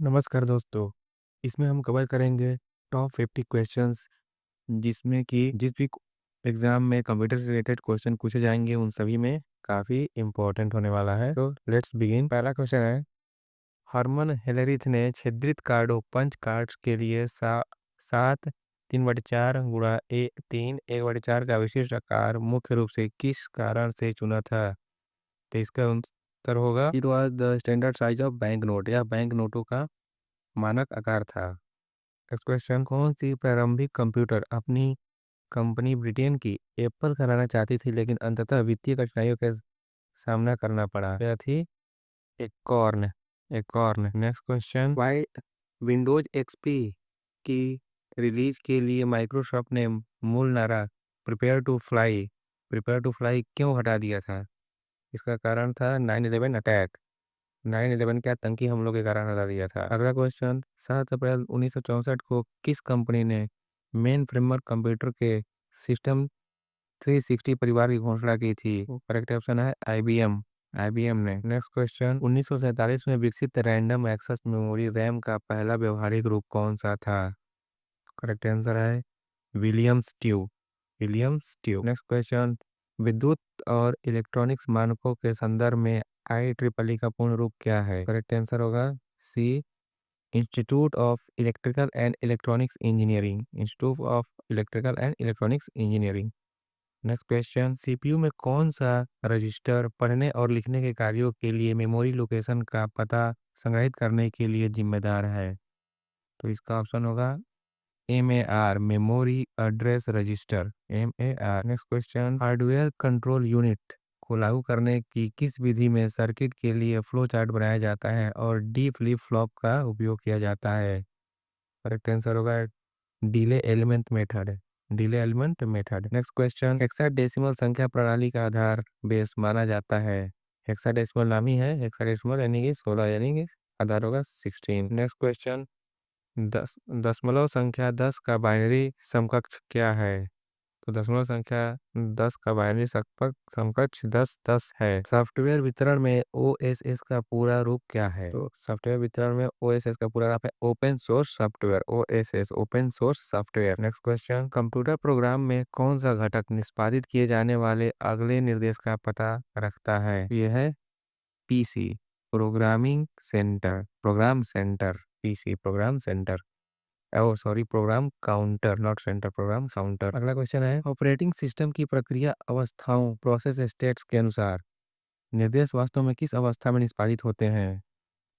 नमस्कार दोस्तों। इसमें हम कवर करेंगे टॉप 50 क्वेश्चंस जिसमें कि जिस भी एग्जाम में कंप्यूटर से रिलेटेड क्वेश्चन पूछे जाएंगे उन सभी में काफ़ी इम्पोर्टेंट होने वाला है। तो लेट्स बिगिन। पहला क्वेश्चन है, हरमन हेलेरिथ ने छिद्रित कार्डों पंच कार्ड्स के लिए 7 3/4 × 3 1/4 का विशिष्ट आकार मुख्य रूप से किस कारण से चुना था? तो इसका उत्तर होगा, it was the standard size of bank note, या बैंक नोटों का मानक आकार था। नेक्स्ट क्वेश्चन, कौन सी प्रारंभिक कंप्यूटर अपनी कंपनी ब्रिटेन की एप्पल कराना चाहती थी लेकिन अंततः वित्तीय कठिनाइयों का सामना करना पड़ा? यह थी एकॉर्न। एकॉर्न। नेक्स्ट क्वेश्चन, वाई विंडोज एक्सपी की रिलीज के लिए माइक्रोसॉफ्ट ने मूल नारा प्रिपेयर टू फ्लाई क्यों हटा दिया था? इसका कारण था 9/11 अटैक। 9/11 के आतंकी हमलों के कारण हटा दिया था। अगला क्वेश्चन, 7 अप्रैल 1964 को किस कंपनी ने मेन फ्रेमवर्क कंप्यूटर के सिस्टम 360 परिवार की घोषणा की थी? करेक्ट ऑप्शन है आईबीएम। आईबीएम ने। नेक्स्ट क्वेश्चन, 1947 में विकसित रैंडम एक्सेस मेमोरी रैम का पहला व्यवहारिक रूप कौन सा था? करेक्ट आंसर है Williams tube. Williams tube. Next question, विद्युत और इलेक्ट्रॉनिक्स मानकों के संदर्भ में IEEE का पूर्ण रूप क्या है? करेक्ट आंसर होगा C, institute of electrical and electronics engineering. Institute of electrical and electronics engineering. Next question, CPU में कौन सा रजिस्टर पढ़ने और लिखने के कार्यों के लिए मेमोरी लोकेशन का पता संग्रहित करने के लिए जिम्मेदार है? तो इसका ऑप्शन होगा MAR, memory address register. MAR। Next question, hardware control unit को लागू करने की किस विधि में सर्किट के लिए फ्लो चार्ट बनाया जाता है और डी फ्लिप फ्लॉप का उपयोग किया जाता है? करेक्ट आंसर होगा delay element method. Delay element method. Next question, hexadecimal संख्या प्रणाली का आधार बेस माना जाता है? हेक्साडेसिमल नाम ही है हेक्साडेसिमल, यानी कि 16, यानी कि आधार होगा 16। नेक्स्ट क्वेश्चन, दशमलव संख्या 10 का बाइनरी समकक्ष क्या है? तो दशमलव संख्या 10 का बाइनरी समकक्ष 1010 है। सॉफ्टवेयर वितरण में OSS का पूरा रूप क्या है? तो सॉफ्टवेयर वितरण में OSS का पूरा नाम है open source software. OSS, open source software. Next question, computer program में कौन सा घटक निष्पादित किए जाने वाले अगले निर्देश का पता रखता है? यह है PC, programming centre, program centre. PC, program centre. Oh sorry, program counter, not centre, program counter. अगला क्वेश्चन है, ऑपरेटिंग सिस्टम की प्रक्रिया अवस्थाओं, प्रोसेस स्टेट्स के अनुसार निर्देश वास्तव में किस अवस्था में निष्पादित होते हैं?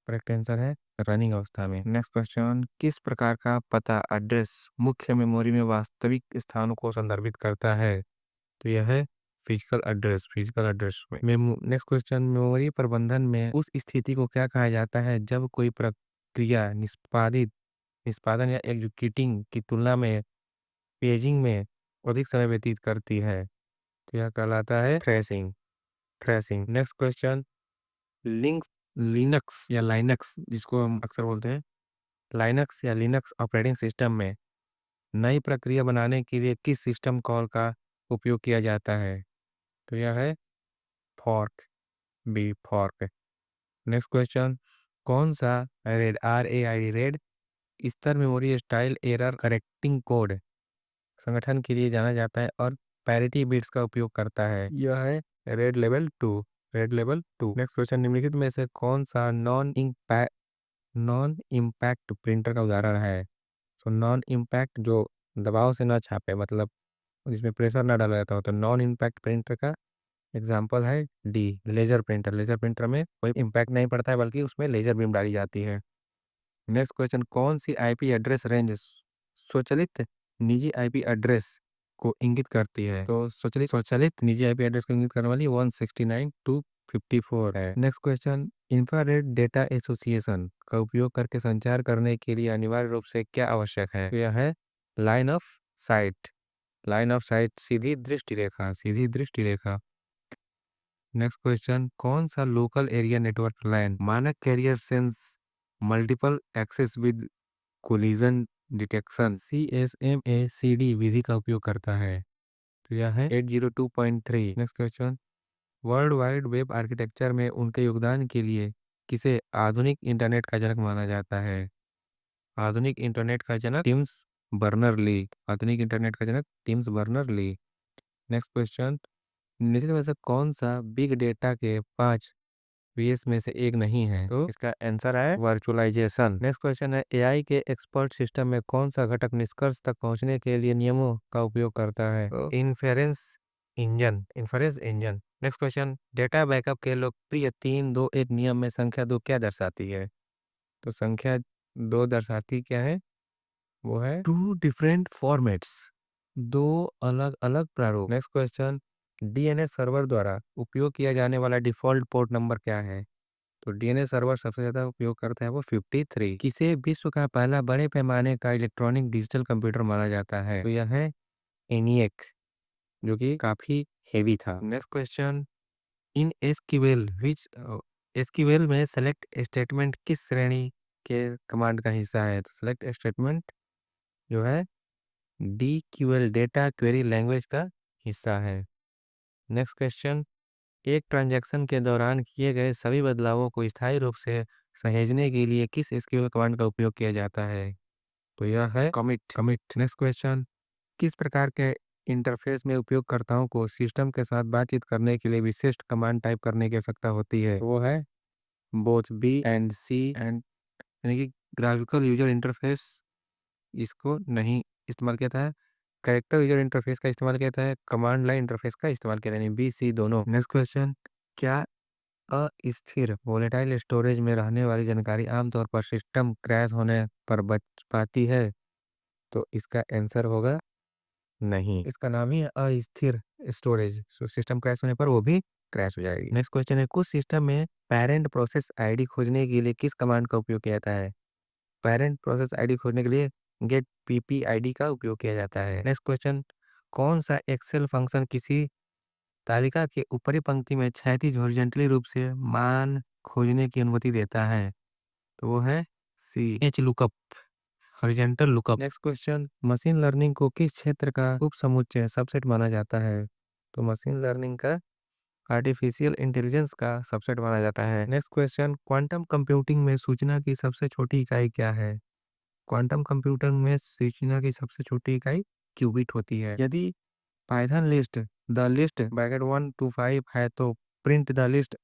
करेक्ट आंसर है रनिंग अवस्था में। नेक्स्ट क्वेश्चन, किस प्रकार का पता एड्रेस मुख्य मेमोरी में वास्तविक स्थानों को संदर्भित करता है? तो यह है फिजिकल एड्रेस। फिजिकल एड्रेस में। नेक्स्ट क्वेश्चन, मेमोरी प्रबंधन में उस स्थिति को क्या कहा जाता है जब कोई प्रक्रिया निष्पादन या एग्जीक्यूटिंग की तुलना में पेजिंग में अधिक समय व्यतीत करती है? तो यह कहलाता है threshing. Threshing. Next question, links Linux या लाइनक्स जिसको हम अक्सर बोलते हैं, लाइनक्स या लिनक्स ऑपरेटिंग सिस्टम में नई प्रक्रिया बनाने के लिए किस सिस्टम कॉल का उपयोग किया जाता है? तो यह है fork. B, fork. Next question, कौन सा रेड स्तर memory style error correcting code संगठन के लिए जाना जाता है और पैरिटी बिट्स का उपयोग करता है? यह है red level 2। Red level 2। Next question, निम्नलिखित में से कौन सा नॉन इम्पैक्ट प्रिंटर का उदाहरण है? तो नॉन इम्पैक्ट जो दबाव से ना छापे, मतलब जिसमें प्रेशर ना डाला जाता हो, तो नॉन इम्पैक्ट प्रिंटर का एग्जाम्पल है D, laser printer. Laser printer में कोई इम्पैक्ट नहीं पड़ता है बल्कि उसमें लेजर बीम डाली जाती है। नेक्स्ट क्वेश्चन, कौन सी आईपी एड्रेस रेंज स्वचालित निजी आईपी एड्रेस को इंगित करती है? तो स्वचालित स्वचालित निजी आईपी एड्रेस को इंगित करने वाली 169.254 है। Next question, infrared data association का उपयोग करके संचार करने के लिए अनिवार्य रूप से क्या आवश्यक है? तो यह है line of sight. Line of sight, सीधी दृष्टि रेखा, सीधी दृष्टि रेखा। नेक्स्ट क्वेश्चन, कौन सा लोकल एरिया नेटवर्क लैन मानक carrier sense multiple access with collision detection CSMACD विधि का उपयोग करता है? तो यह है 802.3। Next question, world wide web architecture में उनके योगदान के लिए किसे आधुनिक इंटरनेट का जनक माना जाता है? आधुनिक इंटरनेट का जनक टिम्स बर्नर ली। आधुनिक इंटरनेट का जनक Tims Berner Lee. Next question, निम्नलिखित में से कौन सा बिग डेटा के 5 वीएस में से एक नहीं है? तो इसका आंसर है वर्चुअलाइजेशन। नेक्स्ट क्वेश्चन है, एआई के एक्सपर्ट सिस्टम में कौन सा घटक निष्कर्ष तक पहुंचने के लिए नियमों का उपयोग करता है? तो inference engine. Next question, data backup के लोकप्रिय 3-2-1 नियम में संख्या 2 क्या दर्शाती है? तो संख्या 2 दर्शाती क्या है? वो है टू डिफरेंट फॉर्मेट्स, दो अलग अलग प्रारूप। नेक्स्ट क्वेश्चन, डीएनएस सर्वर द्वारा उपयोग किया जाने वाला डिफॉल्ट पोर्ट नंबर क्या है? तो डीएनएस सर्वर सबसे ज्यादा उपयोग करता है वो 53। किसे विश्व का पहला बड़े पैमाने का इलेक्ट्रॉनिक डिजिटल कंप्यूटर माना जाता है? तो यह है एनिएक, जो कि काफी हेवी था। Next question, in SQL which SQL में सेलेक्ट स्टेटमेंट किस श्रेणी के कमांड का हिस्सा है? तो सेलेक्ट स्टेटमेंट जो है डीक्यूएल डेटा क्वेरी लैंग्वेज का हिस्सा है। नेक्स्ट क्वेश्चन, एक ट्रांजैक्शन के दौरान किए गए सभी बदलावों को स्थायी रूप से सहेजने के लिए किस एसक्यूएल कमांड का उपयोग किया जाता है? तो यह है कमिट। नेक्स्ट क्वेश्चन, किस प्रकार के इंटरफेस में उपयोगकर्ताओं को सिस्टम के साथ बातचीत करने के लिए विशिष्ट कमांड टाइप करने की आवश्यकता होती है? वो है both B and C and, यानी कि ग्राफिकल यूजर इंटरफेस इसको नहीं इस्तेमाल किया था, कैरेक्टर यूजर इंटरफेस का इस्तेमाल किया था, कमांड लाइन इंटरफेस का इस्तेमाल किया था, यानी बी सी दोनों। नेक्स्ट क्वेश्चन, क्या अस्थिर वोलेटाइल स्टोरेज में रहने वाली जानकारी आमतौर पर सिस्टम क्रैश होने पर बच पाती है? तो इसका आंसर होगा नहीं, इसका नाम ही है अस्थिर स्टोरेज। सो सिस्टम क्रैश होने पर वो भी क्रैश हो जाएगी। नेक्स्ट क्वेश्चन है, कुछ सिस्टम में पेरेंट प्रोसेस आईडी खोजने के लिए किस कमांड का उपयोग किया जाता है? पेरेंट प्रोसेस आईडी खोजने के लिए गेट पीपीआईडी का उपयोग किया जाता है। नेक्स्ट क्वेश्चन, कौन सा एक्सेल फंक्शन किसी तालिका के ऊपरी पंक्ति में क्षैतिज हॉरिजॉन्टली रूप से मान खोजने की अनुमति देता है? तो वो है C H lookup, horizontal lookup. Next question, machine learning को किस क्षेत्र का उप समुच्चय सबसेट माना जाता है? तो मशीन लर्निंग का आर्टिफिशियल इंटेलिजेंस का सबसेट माना जाता है। नेक्स्ट क्वेश्चन, क्वांटम कंप्यूटिंग में सूचना की सबसे छोटी इकाई क्या है? क्वांटम कंप्यूटर में सूचना की सबसे छोटी इकाई क्यूबिट होती है। यदि Python list the list bracket 1 to 5 है तो प्रिंट द लिस्ट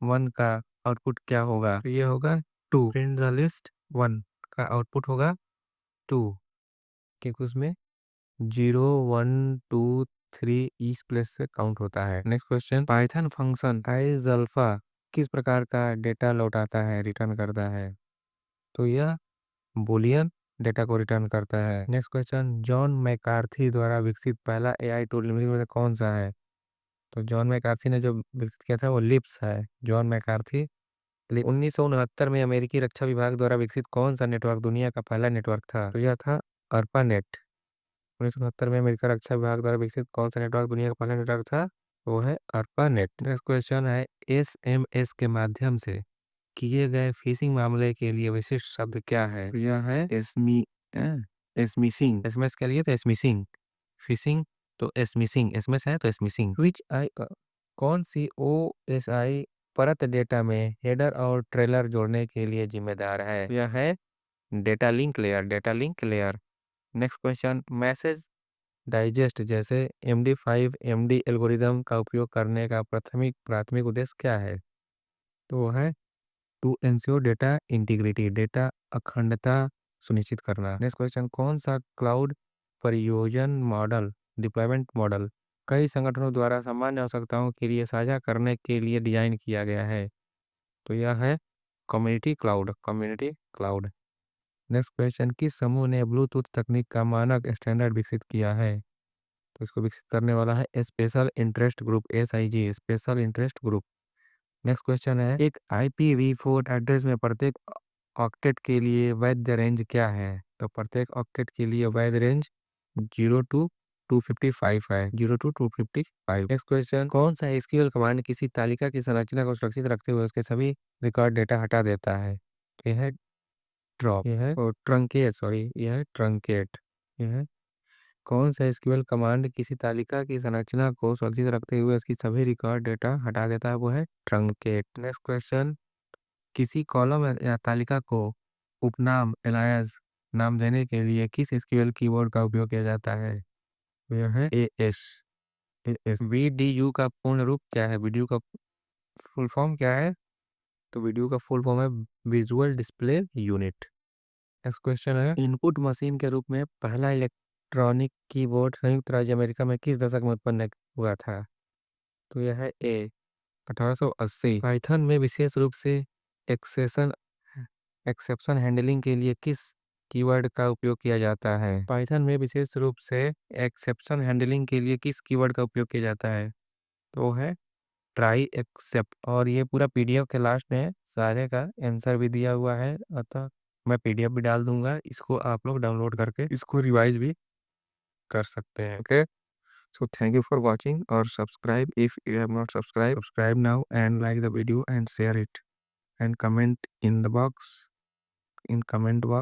1 का आउटपुट क्या होगा? तो ये होगा 2। प्रिंट द लिस्ट 1 का आउटपुट होगा 2, क्योंकि उसमें 0 1 2 3 इस प्लेस से काउंट होता है। Next question, Python function eyes alpha किस प्रकार का डेटा लौटाता है, रिटर्न करता है? तो यह बुलियन डेटा को रिटर्न करता है। नेक्स्ट क्वेश्चन, जॉन मैकार्थी द्वारा विकसित पहला एआई टूल निम्नलिखित में से कौन सा है? तो जॉन मैकार्थी ने जो विकसित किया था वो लिप्स है। जॉन मैकार्थी 1969 में अमेरिकी रक्षा विभाग द्वारा विकसित कौन सा नेटवर्क दुनिया का पहला नेटवर्क था? तो यह था अर्पानेट। 1969 में अमेरिका रक्षा विभाग द्वारा विकसित कौन सा नेटवर्क दुनिया का पहला नेटवर्क था? वो है अर्पानेट। नेक्स्ट क्वेश्चन है, एसएमएस के माध्यम से किए गए फिशिंग मामले के लिए विशिष्ट शब्द क्या है? तो यह है एसमिसिंग। एसएमएस के लिए तो एसमिसिंग, फिशिंग तो एसमिसिंग, एसएमएस है तो एसमिसिंग। विच आई कौन सी ओएसआई परत डेटा में हेडर और ट्रेलर जोड़ने के लिए जिम्मेदार है? तो यह है data link layer, data link layer. Next question, message digest जैसे MD5 MD एल्गोरिदम का उपयोग करने का प्राथमिक उद्देश्य क्या है? तो वो है to ensure data integrity, data अखंडता सुनिश्चित करना। नेक्स्ट क्वेश्चन, कौन सा क्लाउड परियोजन मॉडल डिप्लॉयमेंट मॉडल कई संगठनों द्वारा सामान्य आवश्यकताओं के लिए साझा करने के लिए डिजाइन किया गया है? तो यह है community cloud, community cloud. Next question, किस समूह ने ब्लूटूथ तकनीक का मानक स्टैंडर्ड विकसित किया है? तो इसको विकसित करने वाला है special interest group, SIG, special interest group. Next question है, एक IPv4 एड्रेस में प्रत्येक ऑक्टेट के लिए वैध रेंज क्या है? तो प्रत्येक ऑक्टेट के लिए वैध रेंज 0 to 255 है, 0 to 255। नेक्स्ट क्वेश्चन, कौन सा एसक्यूएल कमांड किसी तालिका की संरचना को सुरक्षित रखते हुए उसके सभी रिकॉर्ड डेटा हटा देता है? यह है ड्रॉप, यह है ट्रंकेट, सॉरी यह है ट्रंकेट। यह है कौन सा एसक्यूएल कमांड किसी तालिका की संरचना को सुरक्षित रखते हुए उसकी सभी रिकॉर्ड डेटा हटा देता है? वो है ट्रंकेट। नेक्स्ट क्वेश्चन, किसी कॉलम या तालिका को उपनाम एलायस नाम देने के लिए किस एसक्यूएल कीवर्ड का उपयोग किया जाता है? तो यह है एएस। वीडीयू का पूर्ण रूप क्या है? वीडियो का फुल फॉर्म क्या है? तो वीडियो का फुल फॉर्म है visual display unit. Next question है, इनपुट मशीन के रूप में पहला इलेक्ट्रॉनिक कीबोर्ड संयुक्त राज्य अमेरिका में किस दशक में उत्पन्न हुआ था? तो यह है ए 1880। पाइथन में विशेष रूप से एक्सेशन एक्सेप्शन हैंडलिंग के लिए किस कीवर्ड का उपयोग किया जाता है? पाइथन में विशेष रूप से एक्सेप्शन हैंडलिंग के लिए किस कीवर्ड का उपयोग किया जाता है? तो है ट्राई एक्सेप्ट। और ये पूरा पीडीएफ के लास्ट में सारे का आंसर भी दिया हुआ है, अतः मैं पीडीएफ भी डाल दूंगा, इसको आप लोग डाउनलोड करके इसको रिवाइज भी कर सकते हैं। Okay, so thank you for watching or subscribe if you have not subscribe now and like the video and share it and comment in the box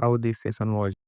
how this session was.